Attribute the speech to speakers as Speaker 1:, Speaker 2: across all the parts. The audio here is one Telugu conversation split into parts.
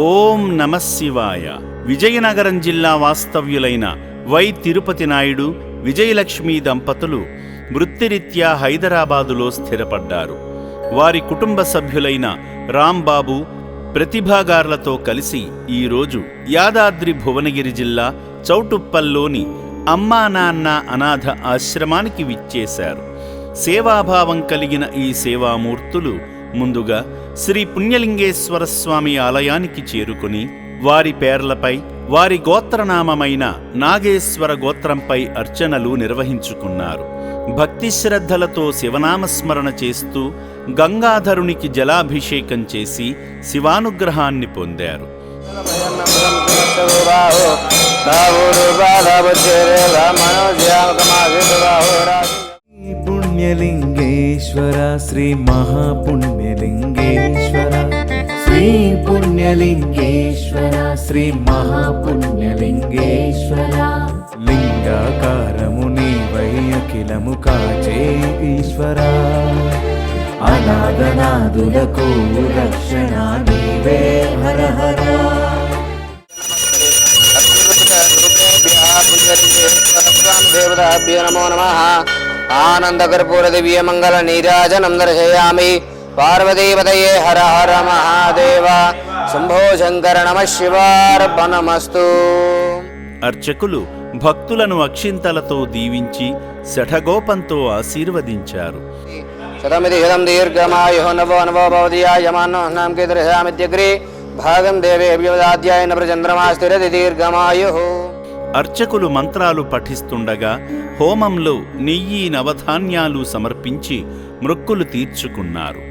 Speaker 1: ఓం నమః శివాయ. విజయనగరం జిల్లా వాస్తవ్యులైన వై తిరుపతి నాయుడు, విజయలక్ష్మి దంపతులు వృత్తిరీత్యా హైదరాబాదులో స్థిరపడ్డారు. వారి కుటుంబ సభ్యులైన రాంబాబు, ప్రతిభాగార్లతో కలిసి ఈరోజు యాదాద్రి భువనగిరి జిల్లా చౌటుప్పల్లోని అమ్మా నాన్న అనాథ ఆశ్రమానికి విచ్చేశారు. సేవాభావం కలిగిన ఈ సేవామూర్తులు ముందుగా శ్రీ పుణ్యలింగేశ్వర స్వామి ఆలయానికి చేరుకుని వారి పేర్లపై, వారి గోత్రనామమైన నాగేశ్వర గోత్రంపై అర్చనలు నిర్వహించుకున్నారు. భక్తి శ్రద్ధలతో శివనామస్మరణ చేస్తూ గంగాధరునికి జలాభిషేకం చేసి శివానుగ్రహాన్ని పొందారు.
Speaker 2: పుణ్యలింగేశ్వర శ్రీ మహాపుణ్యలింగేశ్వర, శ్రీ పుణ్యలింగేశ్వర శ్రీ మహాపుణ్యలింగేశ్వర, లింగాకారము నీవై అఖిలము కాచే ఈశ్వర, అనాథనాదులకు రక్షణ నీవే హర హర.
Speaker 3: నమో నమః. ఆనందకర్పూర దివ్య మంగళ నీరాజనం దర్శయామి. పార్వతీపతయే హర హర మహాదేవ. శంభో శంకర నమః శివార్పణమస్తు.
Speaker 1: అర్చకులు భక్తులను అక్షింతలతో దీవించి శఠగోపంతో ఆశీర్వదించారు.
Speaker 3: శతమితి శతం దీర్ఘమాయు నవో నవో భవతి యమానం కీదృశామిత్యగ్రే భాగం దేవేభ్యవదాధ్యాయన ప్రచంద్రమాస్తిరతి దీర్ఘమాయు.
Speaker 1: అర్చకులు మంత్రాలు పఠిస్తుండగా హోమంలో నెయ్యి, నవధాన్యాలు సమర్పించి మృక్కులు తీర్చుకున్నారు.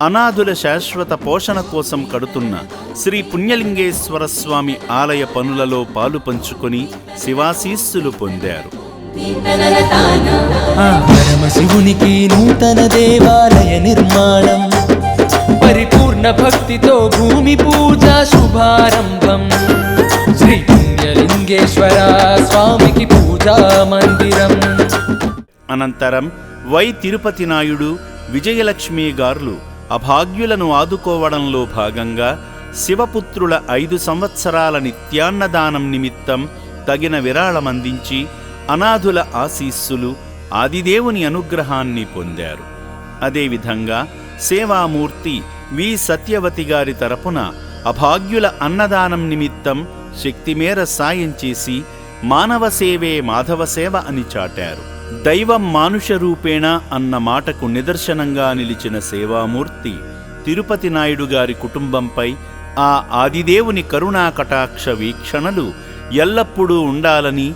Speaker 1: అనాథుల శాశ్వత పోషణ కోసం కడుతున్న శ్రీ పుణ్యలింగేశ్వర స్వామి ఆలయ పనులలో పాలు పంచుకొని శివాశీస్సులు పొందారు.
Speaker 2: పరమశివునికి నూతన దేవాలయ నిర్మాణం, పరిపూర్ణ భక్తితో భూమి పూజ శుభారంభం. శ్రీ పుణ్యలింగేశ్వర స్వామికి పూజా మందిరం.
Speaker 1: అనంతరం వై తిరుపతి నాయుడు, విజయలక్ష్మి గార్లు అభాగ్యులను ఆదుకోవడంలో భాగంగా శివపుత్రుల 5 సంవత్సరాల నిత్యాన్నదానం నిమిత్తం తగిన విరాళమందించి అనాథుల ఆశీస్సులు, ఆదిదేవుని అనుగ్రహాన్ని పొందారు. అదేవిధంగా సేవామూర్తి వి సత్యవతి గారి తరపున అభాగ్యుల అన్నదానం నిమిత్తం శక్తిమేర సాయం చేసి మానవ సేవే మాధవ సేవ అని చాటారు. దైవం మానుష రూపేణ అన్న మాటకు నిదర్శనంగా నిలిచిన సేవామూర్తి తిరుపతి నాయుడు గారి కుటుంబంపై ఆ ఆదిదేవుని కరుణా కటాక్ష వీక్షణలు ఎల్లప్పుడూ ఉండాలని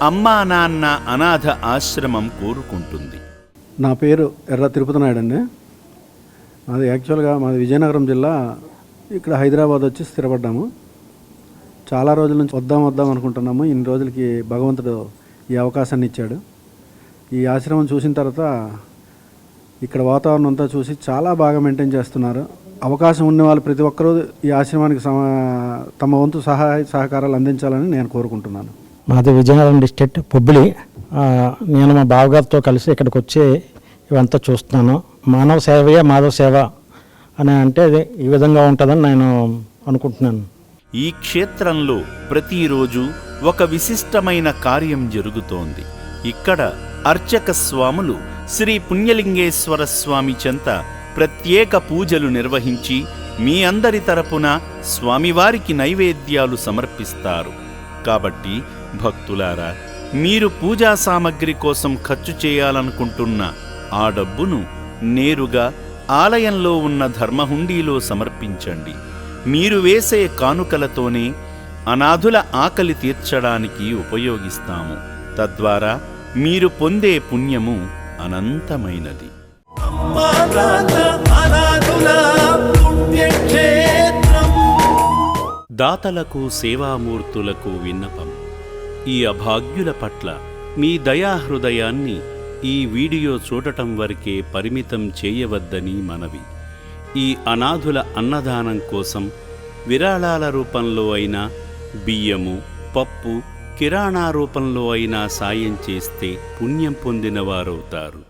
Speaker 1: అమ్మా నాన్న అనాథ ఆశ్రమం కోరుకుంటుంది.
Speaker 4: నా పేరు ఎర్ర తిరుపతి నాయుడు అండి. యాక్చువల్గా మాది విజయనగరం జిల్లా. ఇక్కడ హైదరాబాద్ వచ్చి స్థిరపడ్డాము. చాలా రోజుల నుంచి వద్దాం అనుకుంటున్నాము. ఇన్ని రోజులకి భగవంతుడు ఈ అవకాశాన్ని ఇచ్చాడు. ఈ ఆశ్రమం చూసిన తర్వాత ఇక్కడ వాతావరణం అంతా చూసి చాలా బాగా మెయింటైన్ చేస్తున్నారు. అవకాశం ఉన్న వాళ్ళు ప్రతి ఒక్కరూ ఈ ఆశ్రమానికి తమ వంతు సహాయ సహకారాలు అందించాలని నేను కోరుకుంటున్నాను.
Speaker 5: మాది విజయనగరం డిస్ట్రిక్ట్ పొబ్బిలి. నేను మా బావగారితో కలిసి ఇక్కడికి వచ్చి ఇవంతా చూస్తున్నాను. మానవ సేవయే మాధవ సేవ అని అంటే ఈ విధంగా ఉంటుందని నేను అనుకుంటున్నాను.
Speaker 1: ఈ క్షేత్రంలో ప్రతిరోజు ఒక విశిష్టమైన కార్యం జరుగుతోంది. ఇక్కడ అర్చక స్వాములు శ్రీ పుణ్యలింగేశ్వర స్వామి చెంత ప్రత్యేక పూజలు నిర్వహించి మీ అందరి తరపున స్వామివారికి నైవేద్యాలు సమర్పిస్తారు. కాబట్టి భక్తులారా, మీరు పూజా సామగ్రి కోసం ఖర్చు చేయాలనుకుంటున్న ఆ డబ్బును నేరుగా ఆలయంలో ఉన్న ధర్మహుండీలో సమర్పించండి. మీరు వేసే కానుకలతోనే అనాథుల ఆకలి తీర్చడానికి ఉపయోగిస్తాము. తద్వారా మీరు పొందే పుణ్యము అనంతమైనది. దాతలకు, సేవామూర్తులకు విన్నపం. ఈ అభాగ్యుల పట్ల మీ దయాహృదయాన్ని ఈ వీడియో చూడటం వరకే పరిమితం చేయవద్దని మనవి. ఈ అనాథుల అన్నదానం కోసం విరాళాల రూపంలో అయినా, బియ్యము, పప్పు, కిరాణా రూపంలో అయినా సాయం చేస్తే పుణ్యం పొందినవారవుతారు.